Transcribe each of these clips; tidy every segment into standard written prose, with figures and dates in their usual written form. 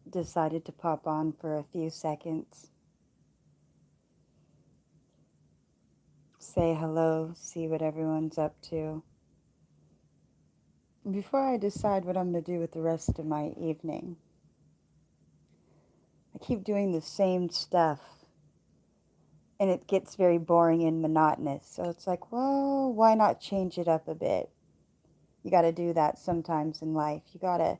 Decided to pop on for a few seconds, say hello, see what everyone's up to, before I decide what I'm going to do with the rest of my evening. I keep doing the same stuff, and it gets very boring and monotonous. So it's like, well, why not change it up a bit? You got to do that sometimes in life. You got to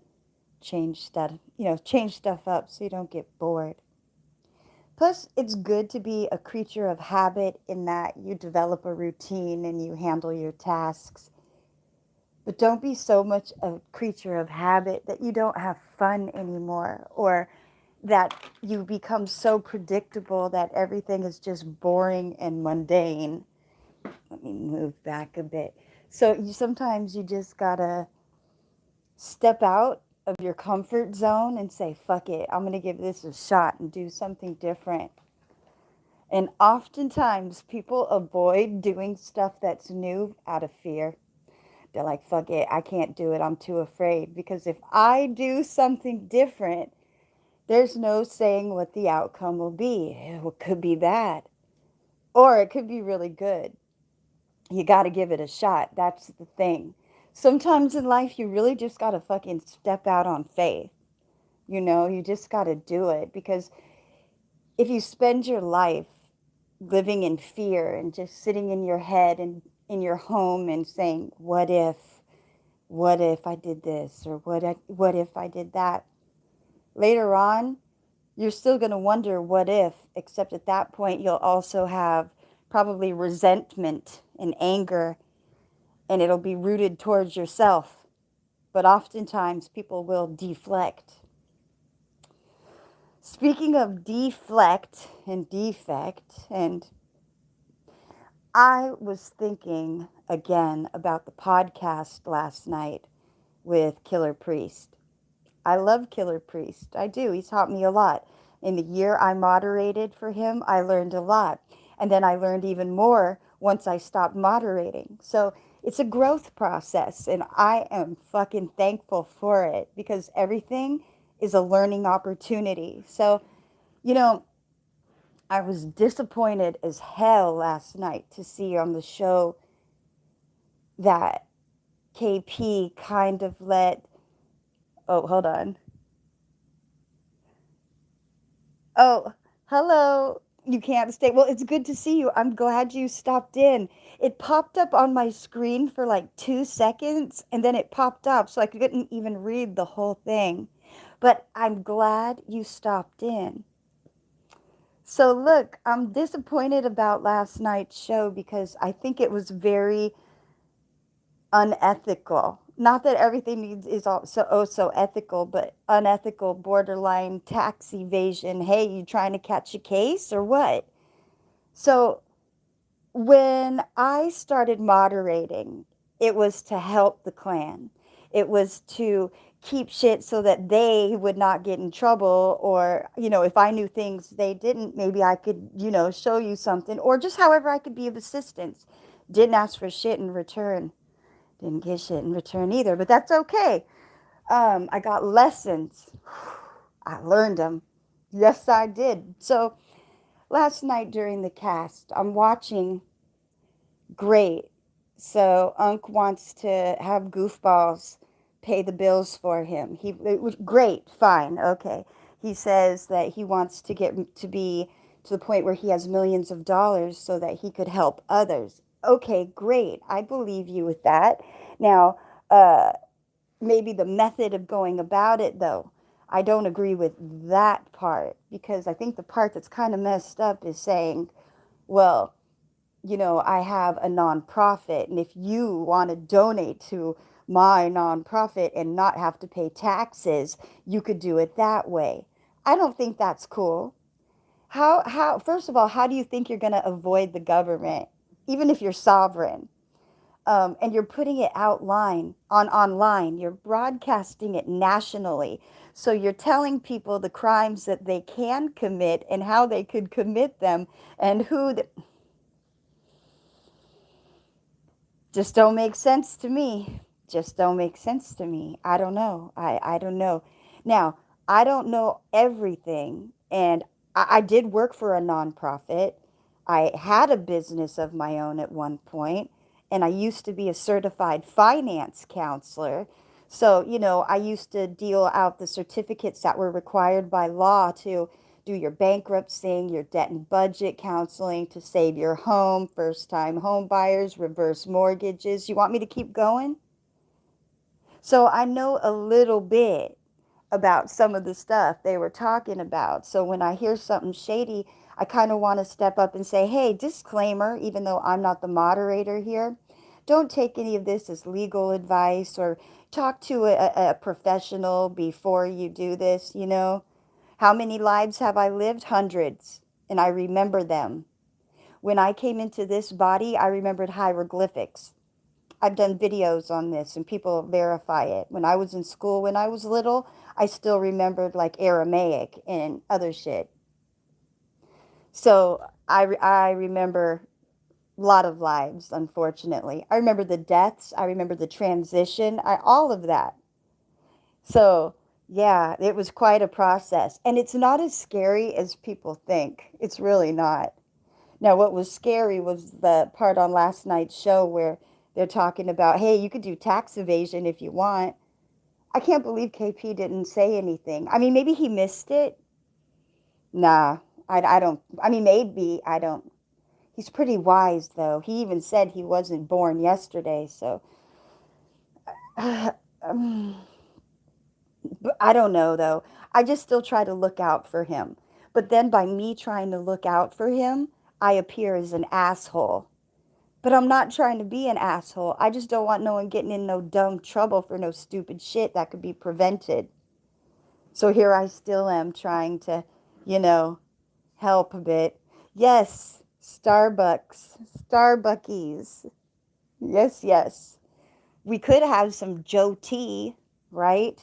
change stuff up so you don't get bored. Plus, it's good to be a creature of habit in that you develop a routine and you handle your tasks. But don't be so much a creature of habit that you don't have fun anymore, or that you become so predictable that everything is just boring and mundane. Let me move back a bit. So sometimes you just gotta step out of your comfort zone and say, fuck it, I'm gonna give this a shot and do something different. And oftentimes people avoid doing stuff that's new out of fear. They're like, fuck it, I can't do it, I'm too afraid. Because if I do something different, there's no saying what the outcome will be. It could be bad, or it could be really good. You got to give it a shot. That's the thing. Sometimes in life, you really just got to fucking step out on faith. You just got to do it, because if you spend your life living in fear and just sitting in your head and in your home and saying, what if I did this, or what if I did that? Later on, you're still going to wonder what if, except at that point, you'll also have probably resentment and anger, and it'll be rooted towards yourself. But oftentimes, people will deflect. Speaking of deflect and defect, and I was thinking again about the podcast last night with Killer Priest. I love Killer Priest. I do. He's taught me a lot. In the year I moderated for him, I learned a lot. And then I learned even more once I stopped moderating. So it's a growth process, and I am fucking thankful for it, because everything is a learning opportunity. So, you know, I was disappointed as hell last night to see on the show that KP kind of let. Oh, hold on. Oh, hello. You can't stay. Well, it's good to see you. I'm glad you stopped in. It popped up on my screen for like 2 seconds, and then it popped up, so I couldn't even read the whole thing. But I'm glad you stopped in. So, look, I'm disappointed about last night's show because I think it was very unethical. Not that everything needs is all so ethical, but unethical, borderline tax evasion. Hey, you trying to catch a case or what? So when I started moderating, it was to help the clan. It was to keep shit so that they would not get in trouble, or if I knew things they didn't, maybe I could show you something, or just however I could be of assistance. Didn't ask for shit in return. Didn't get shit in return either, but that's okay. I got lessons. I learned them. Yes, I did. So last night during the cast, I'm watching. Great. So Unc wants to have goofballs pay the bills for him. It was great. Fine. Okay. He says that he wants to get to be to the point where he has millions of dollars so that he could help others. Okay, great. I believe you with that. Now, uh, maybe the method of going about it, though, I don't agree with that part, because I think the part that's kind of messed up is saying, well, I have a nonprofit, and if you want to donate to my nonprofit and not have to pay taxes, you could do it that way. I don't think that's cool. First of all, how do you think you're going to avoid the government, even if you're sovereign? And you're putting it online. You're broadcasting it nationally. So you're telling people the crimes that they can commit and how they could commit them, and just don't make sense to me. just don't make sense to me. I don't know. I don't know. Now, I don't know everything. And I did work for a nonprofit. I had a business of my own at one point, and I used to be a certified finance counselor. So, I used to deal out the certificates that were required by law to do your bankruptcy, your debt and budget counseling to save your home, first time home buyers, reverse mortgages. You want me to keep going? So I know a little bit about some of the stuff they were talking about. So when I hear something shady, I kind of want to step up and say, hey, disclaimer, even though I'm not the moderator here, don't take any of this as legal advice or talk to a professional before you do this. How many lives have I lived? Hundreds. And I remember them. When I came into this body, I remembered hieroglyphics. I've done videos on this and people verify it. When I was in school, when I was little, I still remembered like Aramaic and other shit. So I remember a lot of lives, unfortunately. I remember the deaths. I remember the transition. All of that. So yeah, it was quite a process. And it's not as scary as people think. It's really not. Now, what was scary was the part on last night's show where they're talking about, hey, you could do tax evasion if you want. I can't believe KP didn't say anything. I mean, maybe he missed it. Nah, I don't. I mean, maybe, I don't. He's pretty wise, though. He even said he wasn't born yesterday, so. um, but I don't know, though. I just still try to look out for him. But then by me trying to look out for him, I appear as an asshole. But I'm not trying to be an asshole. I just don't want no one getting in no dumb trouble for no stupid shit that could be prevented. So here I still am trying to, you know, help a bit. Yes, Starbucks, Starbuckies. Yes, yes. We could have some Joe Tea, right?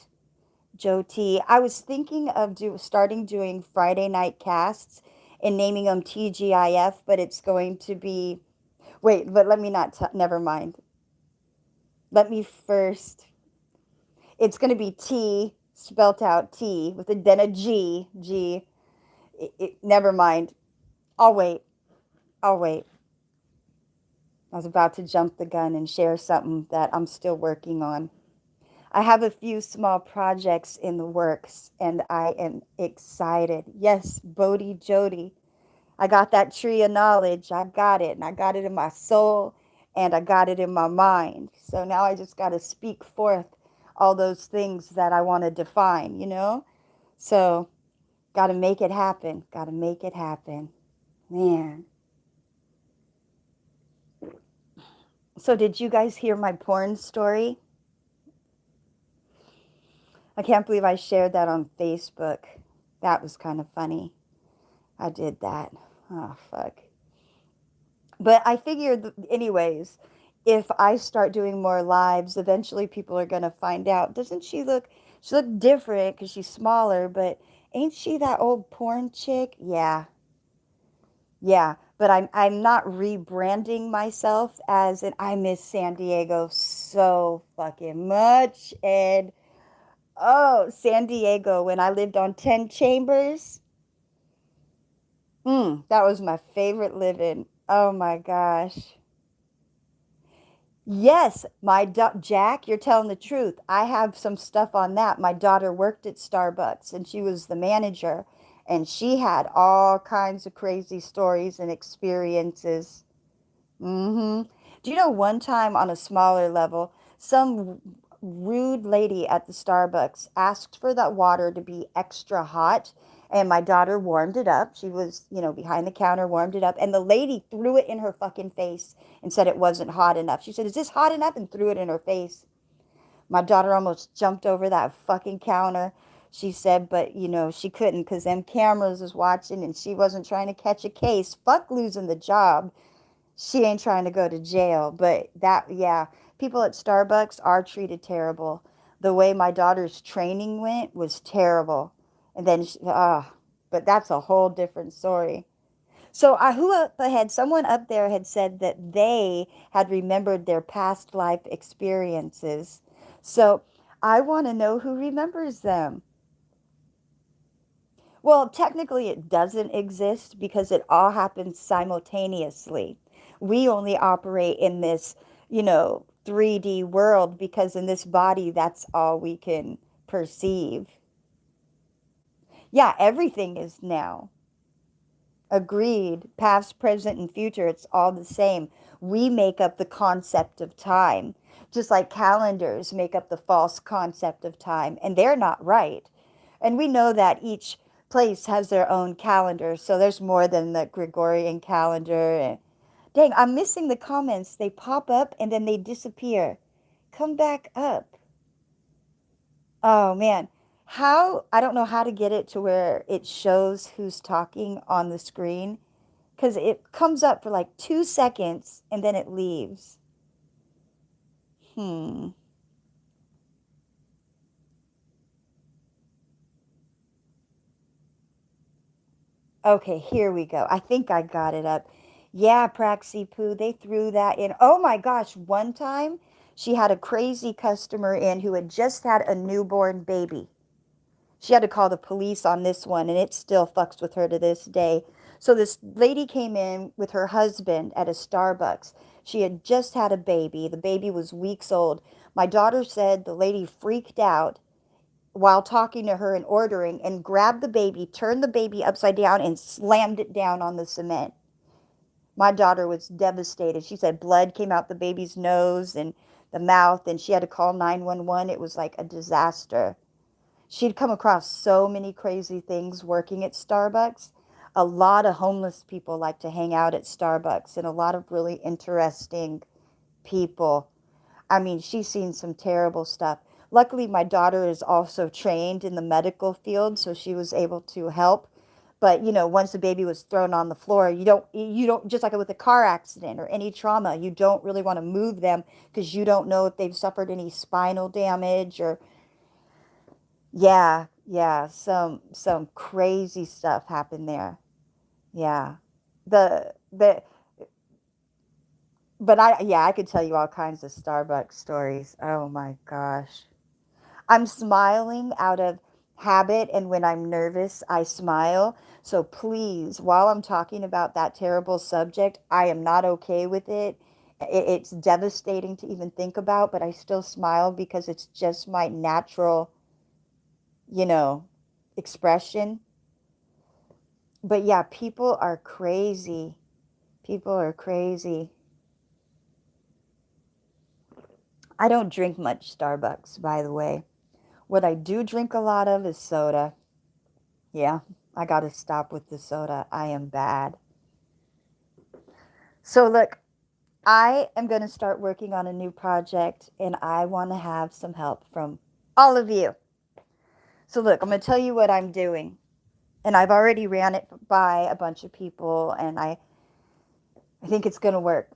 Joe T. I was thinking of starting doing Friday night casts and naming them TGIF, but it's going to be. Wait, but let me not. Never mind. Let me first. It's going to be T spelt out T with then a G. G. Never mind. I'll wait. I'll wait. I was about to jump the gun and share something that I'm still working on. I have a few small projects in the works and I am excited. Yes, Bodhi Jody. I got that tree of knowledge. I got it. And I got it in my soul and I got it in my mind. So now I just got to speak forth all those things that I want to define. So got to make it happen. Got to make it happen. Man. So did you guys hear my porn story? I can't believe I shared that on Facebook. That was kind of funny. I did that. Oh, fuck. But I figured, anyways, if I start doing more lives, eventually people are going to find out. Doesn't she look different because she's smaller, but ain't she that old porn chick? Yeah. Yeah. But I'm not rebranding myself as an I miss San Diego so fucking much. And oh, San Diego, when I lived on 10 Chambers, that was my favorite living. Oh my gosh. Yes, Jack, you're telling the truth. I have some stuff on that. My daughter worked at Starbucks and she was the manager, and she had all kinds of crazy stories and experiences. Do you know one time on a smaller level, some rude lady at the Starbucks asked for that water to be extra hot, and my daughter warmed it up. She was, behind the counter, warmed it up, and the lady threw it in her fucking face and said it wasn't hot enough. She said, "Is this hot enough?" and threw it in her face. My daughter almost jumped over that fucking counter. She said, but she couldn't because them cameras was watching and she wasn't trying to catch a case. Fuck losing the job. She ain't trying to go to jail. But yeah, people at Starbucks are treated terrible. The way my daughter's training went was terrible. And then, but that's a whole different story. So someone up there had said that they had remembered their past life experiences So I want to know who remembers them. Well, technically, it doesn't exist because it all happens simultaneously. We only operate in this, 3D world because in this body, that's all we can perceive. Yeah, everything is now. Agreed. Past, present, and future, it's all the same. We make up the concept of time, just like calendars make up the false concept of time, and they're not right. And we know that each place has their own calendar, so there's more than the Gregorian calendar. And dang, I'm missing the comments. They pop up and then they disappear. Come back up. Oh man. I don't know how to get it to where it shows who's talking on the screen because it comes up for like 2 seconds and then it leaves. Hmm. Okay, here we go. I think I got it up. Yeah, Praxi Poo, they threw that in. Oh my gosh, one time she had a crazy customer in who had just had a newborn baby. She had to call the police on this one, and it still fucks with her to this day. So this lady came in with her husband at a Starbucks. She had just had a baby. The baby was weeks old. My daughter said the lady freaked out while talking to her and ordering and grabbed the baby, turned the baby upside down, and slammed it down on the cement. My daughter was devastated. She said blood came out the baby's nose and the mouth, and she had to call 911. It was like a disaster. She'd come across so many crazy things working at Starbucks. A lot of homeless people like to hang out at Starbucks, and a lot of really interesting people. I mean, she's seen some terrible stuff. Luckily, my daughter is also trained in the medical field, so she was able to help. But, once the baby was thrown on the floor, you don't, just like with a car accident or any trauma, you don't really want to move them because you don't know if they've suffered any spinal damage or, yeah, yeah, some crazy stuff happened there. Yeah. The but I could tell you all kinds of Starbucks stories. Oh my gosh. I'm smiling out of habit, and when I'm nervous, I smile. So please, while I'm talking about that terrible subject, I am not okay with it. It's devastating to even think about, but I still smile because it's just my natural, you know, expression. But yeah, people are crazy. People are crazy. I don't drink much Starbucks, by the way. What I do drink a lot of is soda. Yeah, I gotta stop with the soda. I am bad. So, look, I am gonna start working on a new project and I wanna have some help from all of you. So, look, I'm gonna tell you what I'm doing. And I've already ran it by a bunch of people and I think it's gonna work.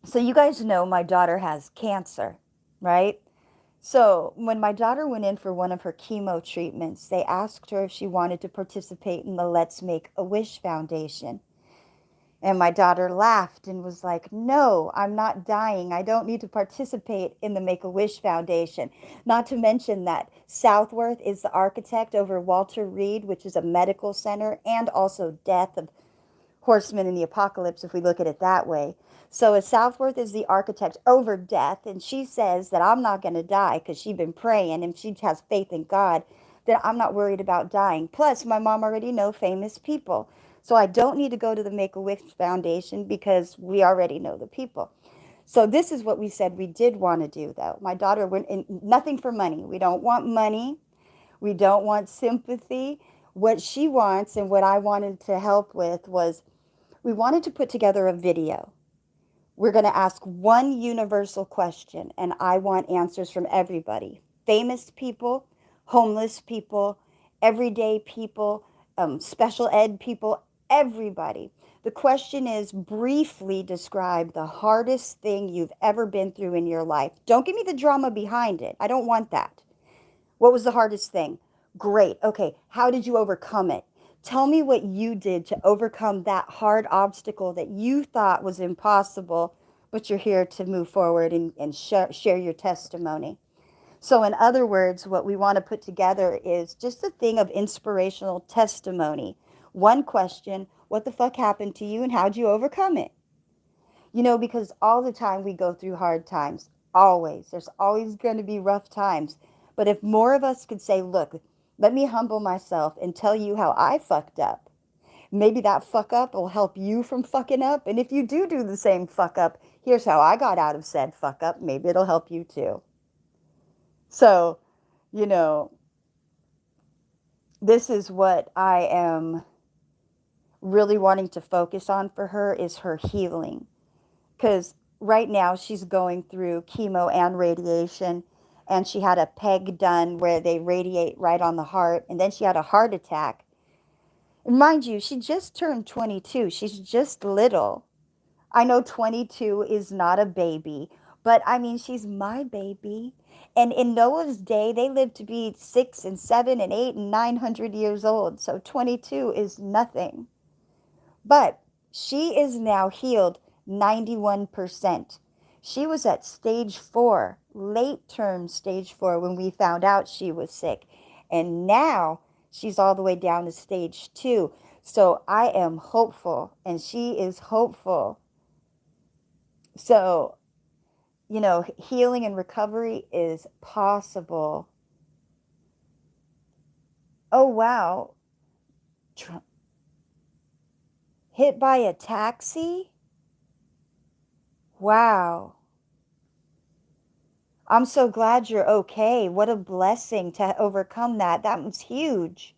So, you guys know my daughter has cancer, right? So, when my daughter went in for one of her chemo treatments, they asked her if she wanted to participate in the Let's Make a Wish Foundation. And my daughter laughed and was like, "No, I'm not dying. I don't need to participate in the Make a Wish Foundation." Not to mention that Southworth is the architect over Walter Reed, which is a medical center, and also Death of Horsemen in the Apocalypse, if we look at it that way. So, as Southworth is the architect over death, and she says that I'm not going to die because she's been praying and she has faith in God, that I'm not worried about dying. Plus, my mom already know famous people. So, I don't need to go to the Make a Wish Foundation because we already know the people. So, this is what we said we did want to do, though. My daughter went in, nothing for money. We don't want money. We don't want sympathy. What she wants and what I wanted to help with was we wanted to put together a video. We're going to ask one universal question, and I want answers from everybody: famous people, homeless people, everyday people, special ed people, everybody. The question is briefly describe the hardest thing you've ever been through in your life. Don't give me the drama behind it. I don't want that. What was the hardest thing? Great. Okay. How did you overcome it? Tell me what you did to overcome that hard obstacle that you thought was impossible, but you're here to move forward and share your testimony. So, in other words, what we want to put together is just a thing of inspirational testimony. One question: what the fuck happened to you and how'd you overcome it? Because all the time we go through hard times. Always. There's always going to be rough times. But if more of us could say, look, let me humble myself and tell you how I fucked up. Maybe that fuck up will help you from fucking up. And if you do the same fuck up, here's how I got out of said fuck up. Maybe it'll help you too. So, you know, this is what I am really wanting to focus on for her is her healing. Because right now she's going through chemo and radiation, and she had a peg done where they radiate right on the heart, and then she had a heart attack. And mind you, she just turned 22. She's just little. I know 22 is not a baby, but I mean, she's my baby. And in Noah's day, they lived to be 6 and 7 and 8 and 900 years old. So 22 is nothing. But she is now healed 91%. She was at stage 4, late term stage 4, when we found out she was sick. And now she's all the way down to stage 2. So I am hopeful, and she is hopeful. So, healing and recovery is possible. Oh, wow. Hit by a taxi? Wow. I'm so glad you're okay. What a blessing to overcome that. That was huge.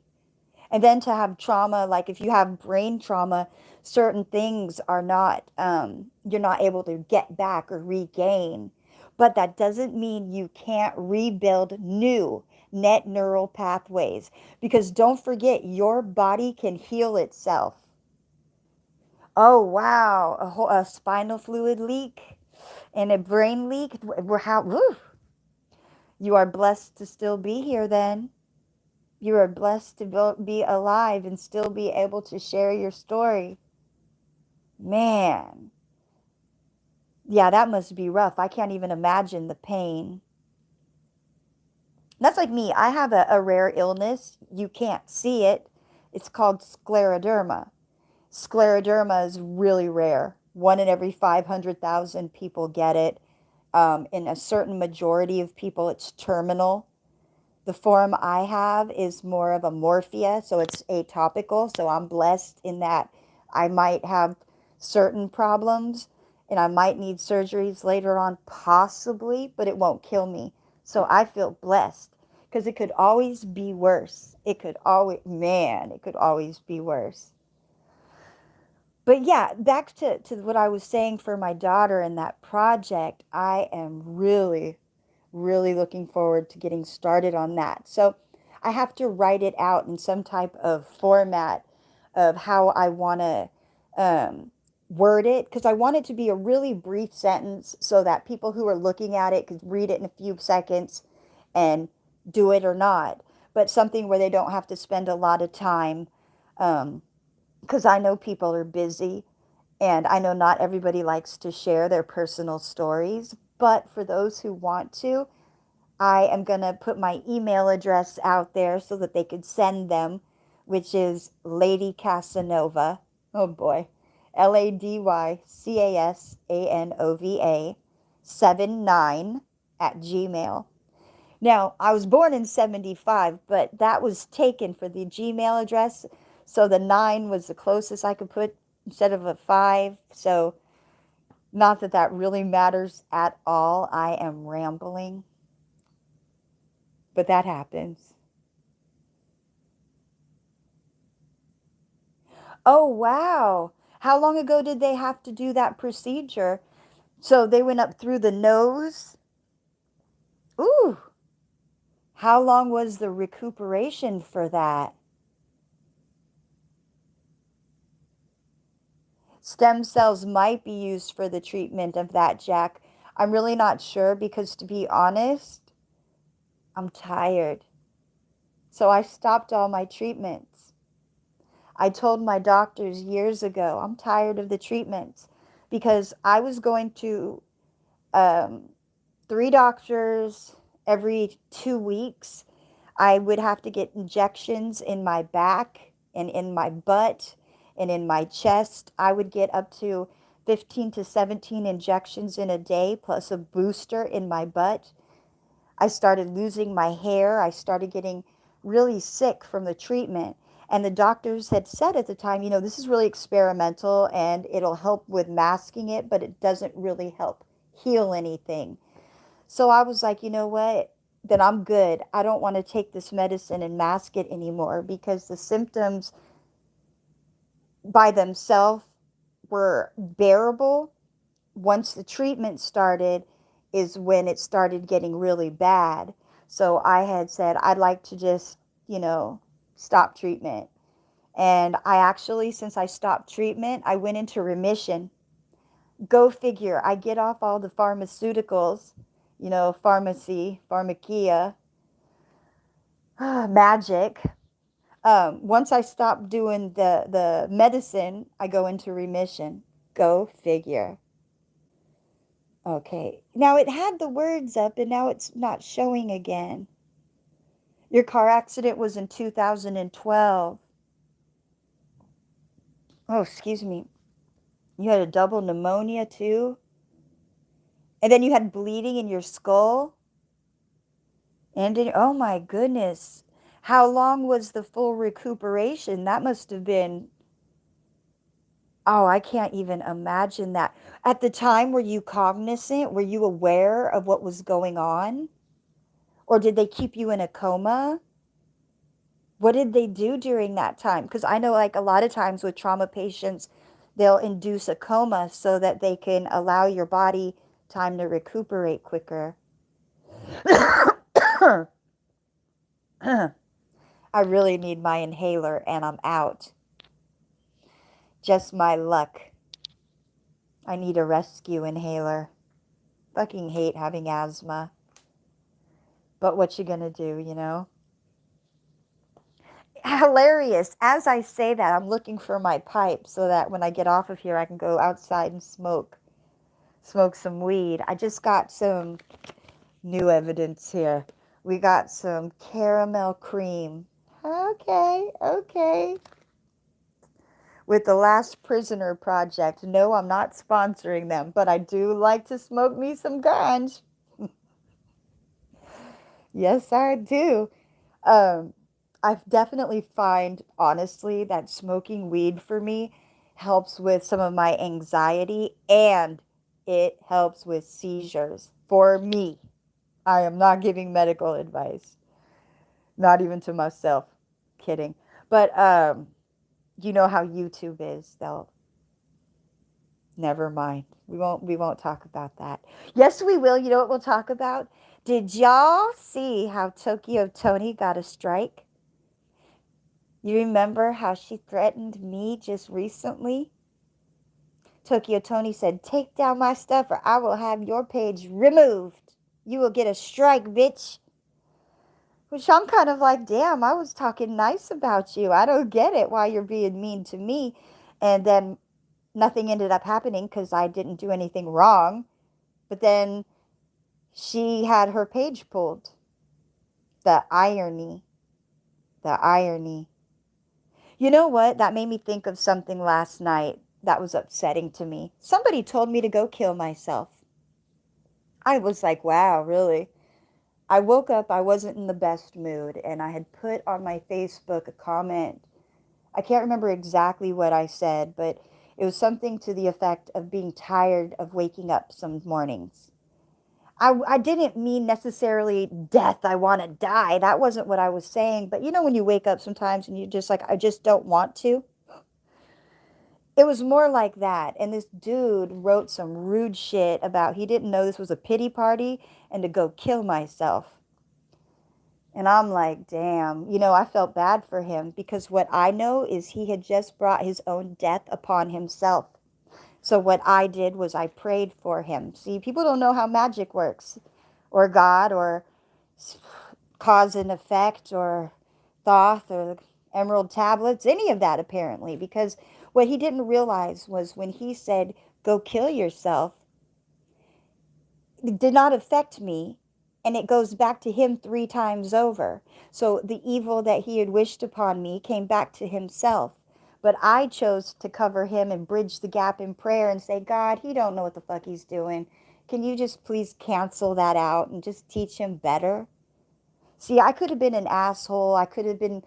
And then to have trauma, like if you have brain trauma, certain things are not, you're not able to get back or regain. But that doesn't mean you can't rebuild new net neural pathways. Because don't forget, your body can heal itself. Oh, wow. A spinal fluid leak and a brain leak. Woo. You are blessed to still be here then. You are blessed to be alive and still be able to share your story. Man. Yeah, that must be rough. I can't even imagine the pain. That's like me. I have a rare illness. You can't see it. It's called scleroderma. Scleroderma is really rare. One in every 500,000 people get it. In a certain majority of people, it's terminal. The form I have is more of a morphia, so it's atopical. So I'm blessed in that I might have certain problems and I might need surgeries later on, possibly, but it won't kill me. So I feel blessed because it could always be worse. It could always be worse. But yeah, back to what I was saying for my daughter and that project, I am really, really looking forward to getting started on that. So I have to write it out in some type of format of how I want to word it, because I want it to be a really brief sentence so that people who are looking at it could read it in a few seconds and do it or not, but something where they don't have to spend a lot of time, because I know people are busy and I know not everybody likes to share their personal stories, but for those who want to, I am going to put my email address out there so that they could send them, which is Lady Casanova. Oh boy. LadyCasanova 79 at Gmail. Now, I was born in 75, but that was taken for the Gmail address. So the 9 was the closest I could put instead of a 5. So not that that really matters at all. I am rambling. But that happens. Oh, wow. How long ago did they have to do that procedure? So they went up through the nose? Ooh. How long was the recuperation for that? Stem cells might be used for the treatment of that, Jack. I'm really not sure because, to be honest, I'm tired. So I stopped all my treatments. I told my doctors years ago, I'm tired of the treatments because I was going to 3 doctors every 2 weeks. I would have to get injections in my back and in my butt and in my chest. I would get up to 15 to 17 injections in a day, plus a booster in my butt. I started losing my hair. I started getting really sick from the treatment. And the doctors had said at the time, this is really experimental and it'll help with masking it, but it doesn't really help heal anything. So I was like, you know what? Then I'm good. I don't want to take this medicine and mask it anymore because the symptoms by themselves were bearable. Once the treatment started is when it started getting really bad. So I had said, I'd like to just, stop treatment. And I actually, since I stopped treatment, I went into remission. Go figure. I get off all the pharmaceuticals, pharmacia, magic. Once I stop doing the medicine, I go into remission. Go figure. Okay. Now it had the words up and now it's not showing again. Your car accident was in 2012. Oh, excuse me. You had a double pneumonia too? And then you had bleeding in your skull? Oh my goodness. How long was the full recuperation? That must have been, oh, I can't even imagine that. At the time, were you cognizant? Were you aware of what was going on? Or did they keep you in a coma? What did they do during that time? Because I know, like, a lot of times with trauma patients, they'll induce a coma so that they can allow your body time to recuperate quicker. I really need my inhaler and I'm out. Just my luck. I need a rescue inhaler. Fucking hate having asthma. But what you gonna do? Hilarious. As I say that, I'm looking for my pipe so that when I get off of here, I can go outside and smoke some weed. I just got some new evidence here. We got some caramel cream. Okay. With the Last Prisoner Project. No, I'm not sponsoring them, but I do like to smoke me some ganj. Yes, I do. Um, I've definitely find, honestly, that smoking weed for me helps with some of my anxiety and it helps with seizures for me. I am not giving medical advice, not even to myself. Kidding. But you know how YouTube is. They'll never mind. We won't talk about that. Yes, we will. You know what we'll talk about? Did y'all see how Tokyo Toni got a strike? You remember how she threatened me just recently? Tokyo Toni said, "Take down my stuff or I will have your page removed. You will get a strike, bitch." Which I'm kind of like, damn, I was talking nice about you. I don't get it why you're being mean to me. And then nothing ended up happening because I didn't do anything wrong. But then she had her page pulled. The irony. The irony. You know what? That made me think of something last night that was upsetting to me. Somebody told me to go kill myself. I was like, wow, really? I woke up, I wasn't in the best mood, and I had put on my Facebook a comment. I can't remember exactly what I said, but it was something to the effect of being tired of waking up some mornings. I didn't mean necessarily death, I want to die. That wasn't what I was saying. But when you wake up sometimes and you just like, I just don't want to. It was more like that. And this dude wrote some rude shit about he didn't know this was a pity party and to go kill myself. And I'm like, damn, I felt bad for him because what I know is he had just brought his own death upon himself. So what I did was I prayed for him. See, people don't know how magic works, or God, or cause and effect, or Thoth, or emerald tablets, any of that apparently. Because what he didn't realize was when he said, go kill yourself, it did not affect me. And it goes back to him 3 times over. So the evil that he had wished upon me came back to himself. But I chose to cover him and bridge the gap in prayer and say, God, he don't know what the fuck he's doing. Can you just please cancel that out and just teach him better? See, I could have been an asshole. I could have been,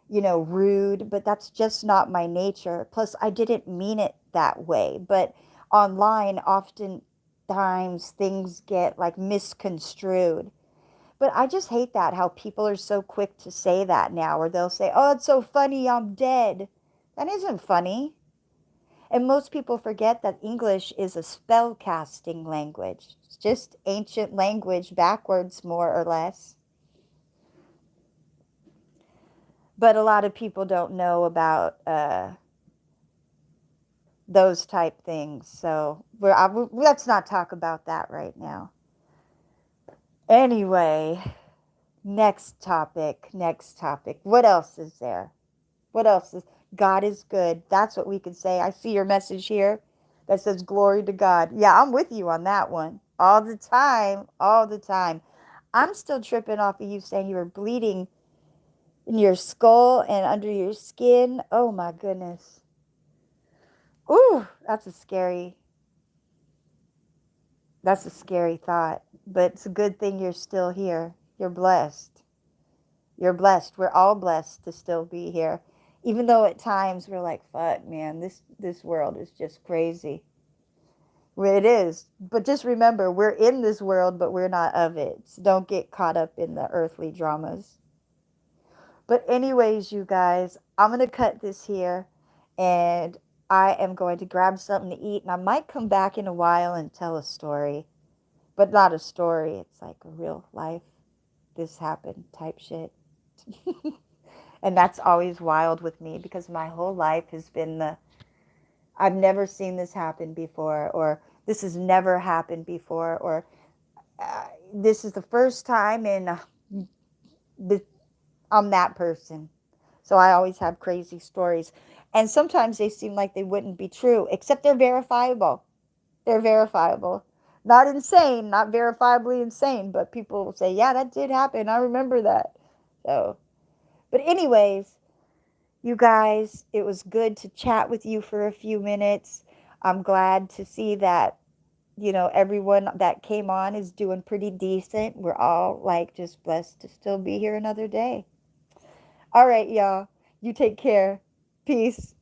rude, but that's just not my nature. Plus, I didn't mean it that way. But online, oftentimes things get like misconstrued. But I just hate that how people are so quick to say that now, or they'll say, oh, it's so funny, I'm dead. That isn't funny. And most people forget that English is a spell casting language. It's just ancient language backwards, more or less. But a lot of people don't know about those type things. So let's not talk about that right now. Anyway, next topic. What else is there? What else is God is good? That's what we could say. I see your message here that says glory to God. Yeah, I'm with you on that one. All the time. All the time. I'm still tripping off of you saying you were bleeding in your skull and under your skin. Oh my goodness. Ooh, that's a scary thought. But it's a good thing you're still here. You're blessed. You're blessed. We're all blessed to still be here. Even though at times we're like, fuck, man, this world is just crazy. Well, it is. But just remember, we're in this world, but we're not of it. So don't get caught up in the earthly dramas. But anyways, you guys, I'm going to cut this here, and I am going to grab something to eat, and I might come back in a while and tell a story. But not a story. It's like a real life, this happened type shit. And that's always wild with me because my whole life has been I've never seen this happen before, or this has never happened before, or this is the first time in I'm that person. So I always have crazy stories. And sometimes they seem like they wouldn't be true, except they're verifiable. They're verifiable. Not insane, not verifiably insane, but people will say, yeah, that did happen. I remember that. So, but anyways, you guys, it was good to chat with you for a few minutes. I'm glad to see that, everyone that came on is doing pretty decent. We're all like just blessed to still be here another day. All right, y'all. You take care. Peace.